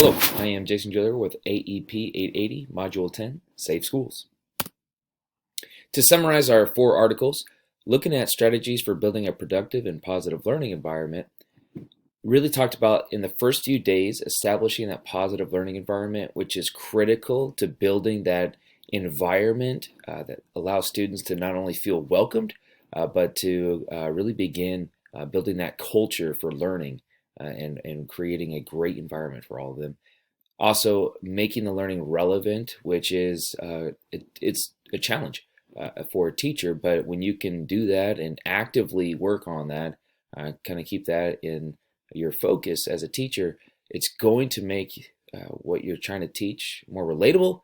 Hello, I am Jason Giller with AEP 880, Module 10, Safe Schools. To summarize our 4 articles, looking at strategies for building a productive and positive learning environment, really talked about in the first few days establishing that positive learning environment, which is critical to building that environment that allows students to not only feel welcomed, but to really begin building that culture for learning and creating a great environment for all of them. Also, making the learning relevant, which is it's a challenge for a teacher, but when you can do that and actively work on that, kind of keep that in your focus as a teacher, it's going to make what you're trying to teach more relatable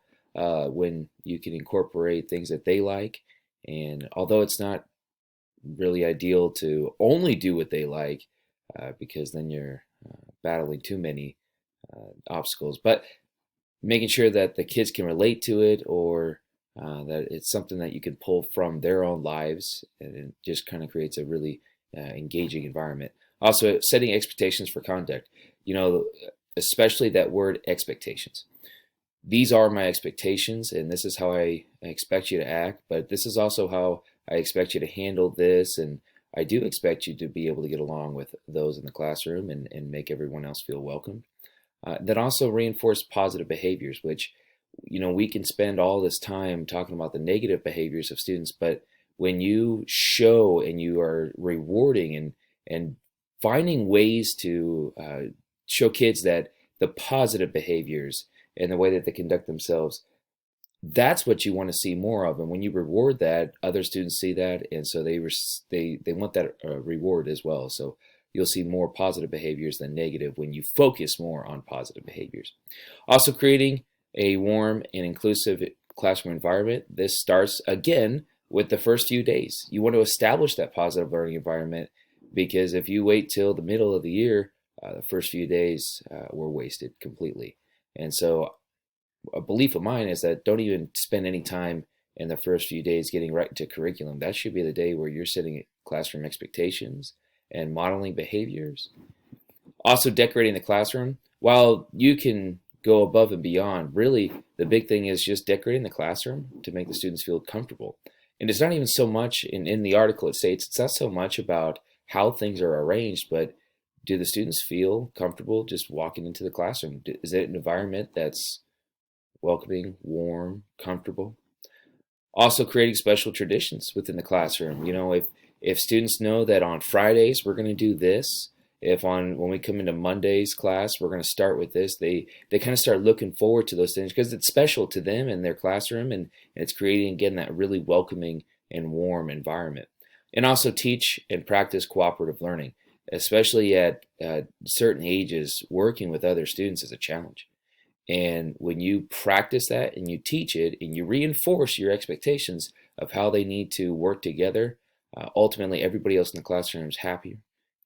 when you can incorporate things that they like. And although it's not really ideal to only do what they like, because then you're battling too many obstacles, but making sure that the kids can relate to it, or that it's something that you can pull from their own lives, and it just kind of creates a really engaging environment. Also, setting expectations for conduct, especially that word expectations. These are my expectations, and this is how I expect you to act, but this is also how I expect you to handle this, and I do expect you to be able to get along with those in the classroom and make everyone else feel welcome. That also reinforce positive behaviors, which, we can spend all this time talking about the negative behaviors of students, but when you show and you are rewarding and finding ways to show kids that the positive behaviors and the way that they conduct themselves, that's what you want to see more of. And when you reward that, other students see that, and so they want that reward as well. So you'll see more positive behaviors than negative when you focus more on positive behaviors. Also, creating a warm and inclusive classroom environment. This starts again with the first few days. You want to establish that positive learning environment, because if you wait till the middle of the year, the first few days were wasted completely. And so a belief of mine is that don't even spend any time in the first few days getting right into curriculum. That should be the day where you're setting classroom expectations and modeling behaviors. Also, decorating the classroom. While you can go above and beyond, really the big thing is just decorating the classroom to make the students feel comfortable. And it's not even so much in the article it states, it's not so much about how things are arranged, but do the students feel comfortable just walking into the classroom? Is it an environment that's welcoming, warm, comfortable? Also, creating special traditions within the classroom. If students know that on Fridays we're going to do this, if when we come into Monday's class we're going to start with this, they kind of start looking forward to those things because it's special to them in their classroom, and it's creating again that really welcoming and warm environment. And also teach and practice cooperative learning, especially at certain ages. Working with other students is a challenge. And when you practice that and you teach it and you reinforce your expectations of how they need to work together, ultimately everybody else in the classroom is happier.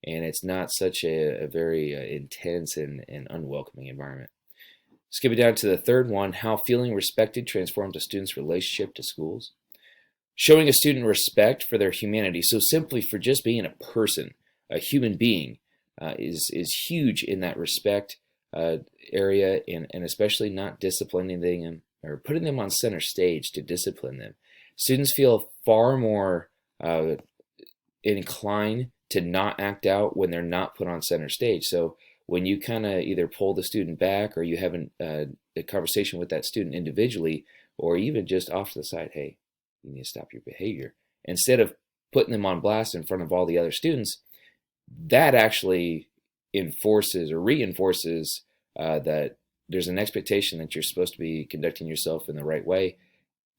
And it's not such a very intense and unwelcoming environment. Skipping down to the third one, how feeling respected transforms a student's relationship to schools. Showing a student respect for their humanity, so simply for just being a person, a human being, is huge in that respect area, and especially not disciplining them or putting them on center stage to discipline them. Students feel far more inclined to not act out when they're not put on center stage. So when you kind of either pull the student back, or you have a conversation with that student individually, or even just off to the side, hey, you need to stop your behavior, instead of putting them on blast in front of all the other students, that actually enforces or reinforces that there's an expectation that you're supposed to be conducting yourself in the right way.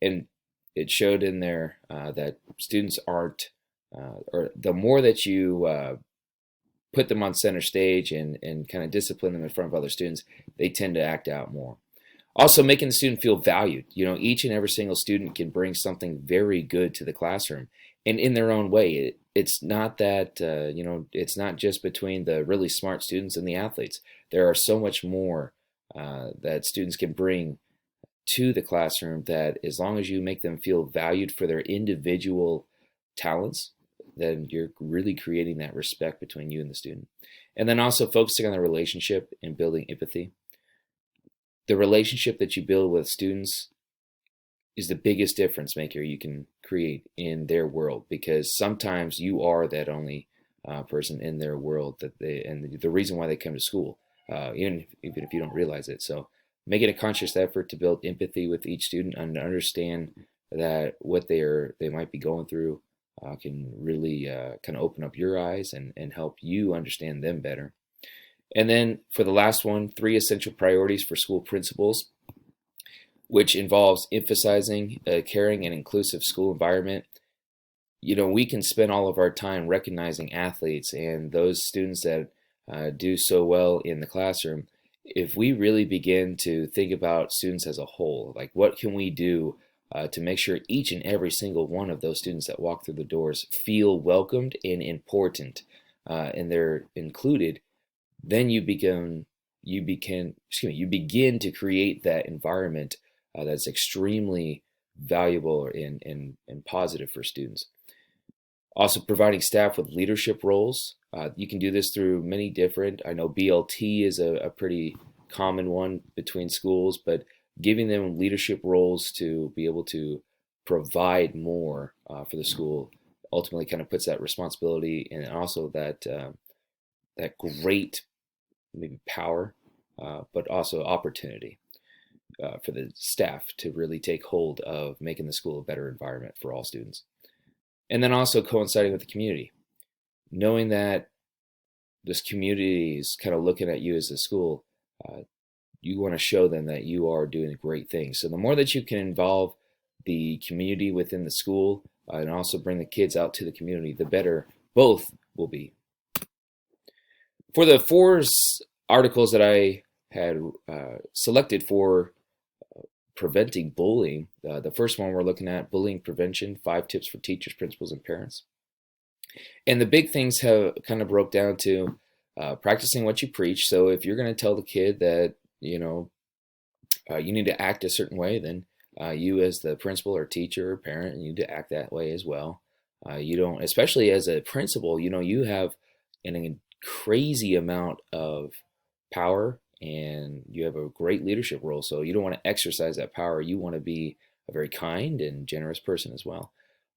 And it showed in there that students aren't, or the more that you put them on center stage and kind of discipline them in front of other students, they tend to act out more. Also, making the student feel valued. Each and every single student can bring something very good to the classroom, and in their own way. It's not that, it's not just between the really smart students and the athletes. There are so much more that students can bring to the classroom, that as long as you make them feel valued for their individual talents, then you're really creating that respect between you and the student. And then also focusing on the relationship and building empathy. the relationship that you build with students is the biggest difference maker you can create in their world, because sometimes you are that only person in their world that they, and the reason why they come to school, even if you don't realize it. So make it a conscious effort to build empathy with each student and understand that what they might be going through can really kind of open up your eyes and help you understand them better. And then for the last one, 3 essential priorities for school principals, which involves emphasizing a caring and inclusive school environment. We can spend all of our time recognizing athletes and those students that do so well in the classroom. If we really begin to think about students as a whole, like what can we do to make sure each and every single one of those students that walk through the doors feel welcomed and important, and they're included, then you begin to create that environment that's extremely valuable and positive for students. Also, providing staff with leadership roles. You can do this through many different, I know BLT is a pretty common one between schools, but giving them leadership roles to be able to provide more for the school ultimately kind of puts that responsibility and also that great maybe power, but also opportunity for the staff to really take hold of making the school a better environment for all students. And then also coinciding with the community, knowing that this community is kind of looking at you as a school, you want to show them that you are doing great things. So the more that you can involve the community within the school and also bring the kids out to the community, the better both will be. For the 4 articles that I had selected for preventing bullying, the first one we're looking at, bullying prevention, 5 tips for teachers, principals, and parents. And the big things have kind of broke down to practicing what you preach. So if you're going to tell the kid that, you need to act a certain way, then you as the principal or teacher or parent, you need to act that way as well. You don't, especially as a principal, you have a crazy amount of power and you have a great leadership role. So you don't want to exercise that power. You want to be a very kind and generous person as well.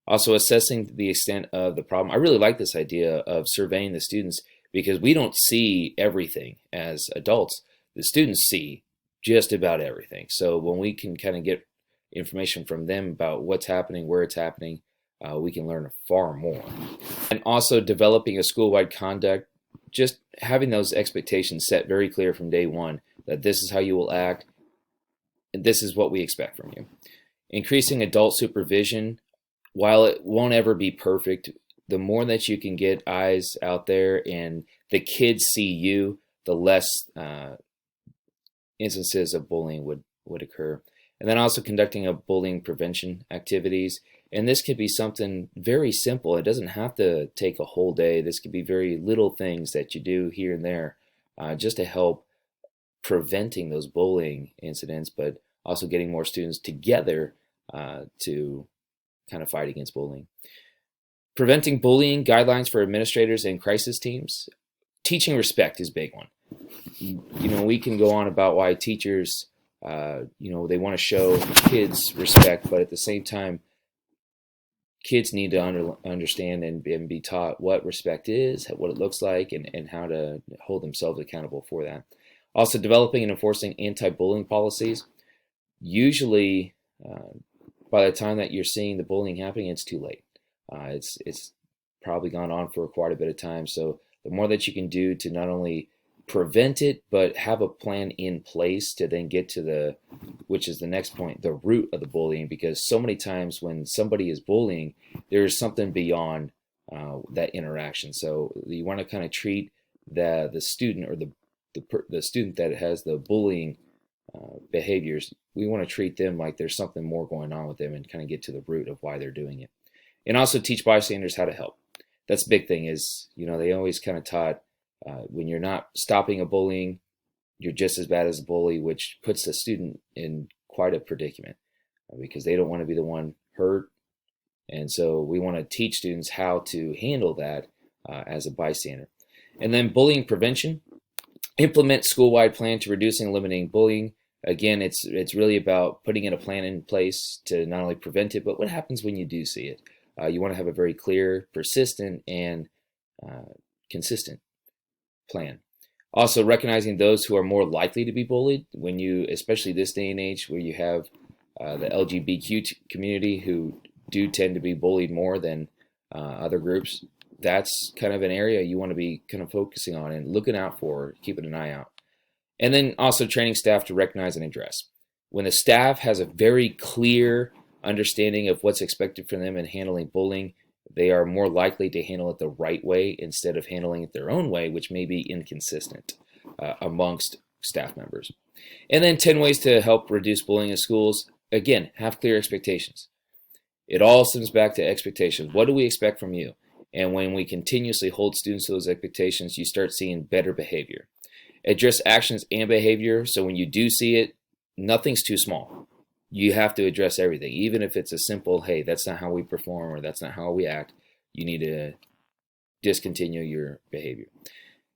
Also, assessing the extent of the problem. I really like this idea of surveying the students because we don't see everything as adults. The students see just about everything. So when we can kind of get information from them about what's happening, where it's happening, we can learn far more. And also developing a school-wide conduct, just having those expectations set very clear from day one, that this is how you will act, and this is what we expect from you. Increasing adult supervision. While it won't ever be perfect, the more that you can get eyes out there and the kids see you, the less instances of bullying would occur. And then also conducting a bullying prevention activities. And this could be something very simple. It doesn't have to take a whole day. This could be very little things that you do here and there just to help preventing those bullying incidents, but also getting more students together to kind of fight against bullying. Preventing bullying, guidelines for administrators and crisis teams. Teaching respect is a big one. We can go on about why teachers, they want to show kids respect, but at the same time, kids need to understand and be taught what respect is, what it looks like, and how to hold themselves accountable for that. Also, developing and enforcing anti-bullying policies. Usually, by the time that you're seeing the bullying happening, it's too late. It's probably gone on for quite a bit of time. So the more that you can do to not only prevent it, but have a plan in place to then get to which is the next point, the root of the bullying, because so many times when somebody is bullying, there's something beyond that interaction. So you want to kind of treat the student or the student that has the bullying behaviors, we want to treat them like there's something more going on with them and kind of get to the root of why they're doing it. And also teach bystanders how to help. That's a big thing is, they always kind of taught when you're not stopping a bullying, you're just as bad as a bully, which puts the student in quite a predicament because they don't want to be the one hurt. And so we want to teach students how to handle that as a bystander. And then bullying prevention. Implement school-wide plan to reducing and eliminating bullying. again, it's really about putting in a plan in place to not only prevent it, but what happens when you do see it. You want to have a very clear, persistent, and consistent plan. Also, recognizing those who are more likely to be bullied when you, especially this day and age where you have the LGBTQ community who do tend to be bullied more than other groups. That's kind of an area you want to be kind of focusing on and looking out for, keeping an eye out. And then also training staff to recognize and address. When the staff has a very clear understanding of what's expected from them in handling bullying, they are more likely to handle it the right way instead of handling it their own way, which may be inconsistent amongst staff members. And then 10 ways to help reduce bullying in schools. Again, have clear expectations. It all stems back to expectations. What do we expect from you? And when we continuously hold students to those expectations, you start seeing better behavior. Address actions and behavior. So when you do see it, nothing's too small. You have to address everything. Even if it's a simple, hey, that's not how we perform or that's not how we act, you need to discontinue your behavior.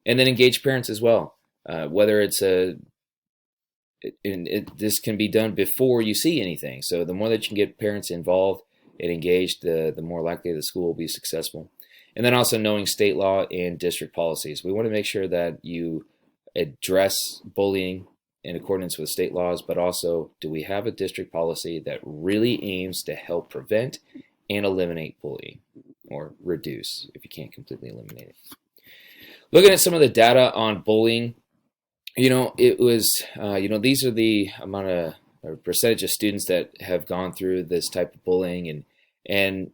And then engage parents as well. Whether it's this can be done before you see anything. So the more that you can get parents involved and engaged, the more likely the school will be successful. And then also knowing state law and district policies. We want to make sure that you address bullying in accordance with state laws, but also, do we have a district policy that really aims to help prevent and eliminate bullying, or reduce if you can't completely eliminate it. Looking at some of the data on bullying, it was, these are the amount of or percentage of students that have gone through this type of bullying, and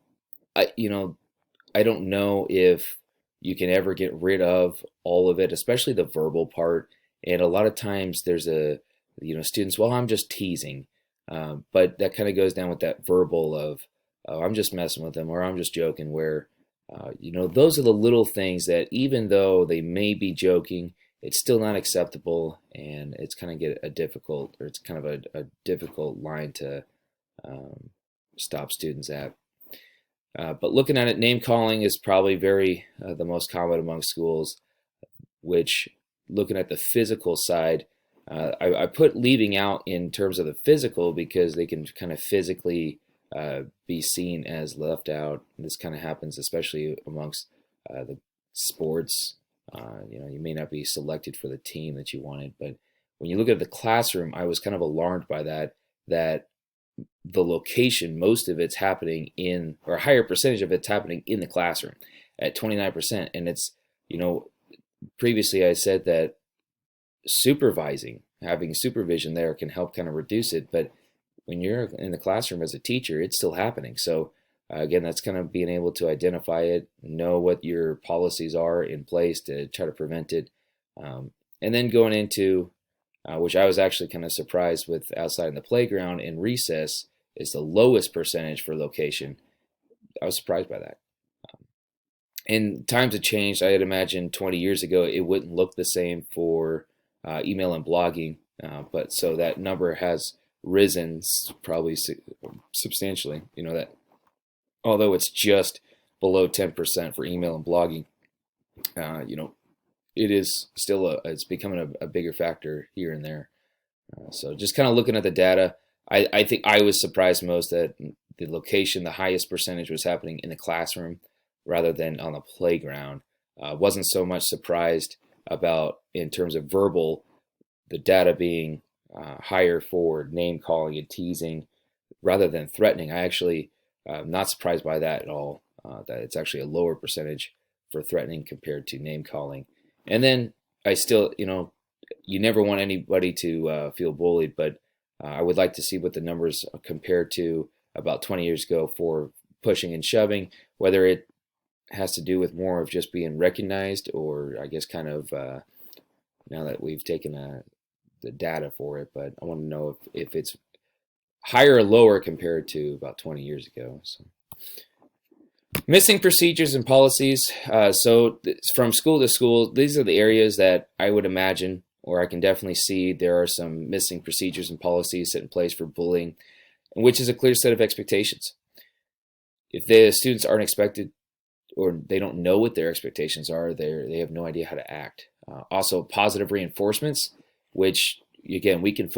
I don't know if you can ever get rid of all of it, especially the verbal part. And a lot of times there's students, well, I'm just teasing, but that kind of goes down with that verbal of, oh, I'm just messing with them, or I'm just joking, where, those are the little things that even though they may be joking, it's still not acceptable, and it's kind of it's kind of a difficult line to stop students at. But looking at it, name calling is probably the most common among schools, which, looking at the physical side, I put leaving out in terms of the physical because they can kind of physically be seen as left out. And this kind of happens especially amongst the sports. You may not be selected for the team that you wanted, but when you look at the classroom, I was kind of alarmed by that the location, most of it's happening or a higher percentage of it's happening in the classroom at 29%. And it's, previously I said that having supervision there can help kind of reduce it. But when you're in the classroom as a teacher, it's still happening. So again, that's kind of being able to identify it, know what your policies are in place to try to prevent it. And then going into, which I was actually kind of surprised with, outside in the playground and recess is the lowest percentage for location. I was surprised by that. And times have changed. I had imagined 20 years ago it wouldn't look the same for email and blogging, but so that number has risen probably substantially. That although it's just below 10% for email and blogging, it is still it's becoming a bigger factor here and there. So just kind of looking at the data, I think I was surprised most that the location, the highest percentage was happening in the classroom rather than on the playground. Wasn't so much surprised about, in terms of verbal, the data being higher for name calling and teasing rather than threatening. I actually not surprised by that at all, that it's actually a lower percentage for threatening compared to name calling. And then I still, you never want anybody to feel bullied, but I would like to see what the numbers compared to about 20 years ago for pushing and shoving, whether it has to do with more of just being recognized, or I guess kind of now that we've taken the data for it, but I want to know if it's higher or lower compared to about 20 years ago. So. Missing procedures and policies. So from school to school, these are the areas that I would imagine, or I can definitely see there are some missing procedures and policies set in place for bullying, which is a clear set of expectations. If the students aren't expected, or they don't know what their expectations are, they have no idea how to act. Also, positive reinforcements, which again we can focus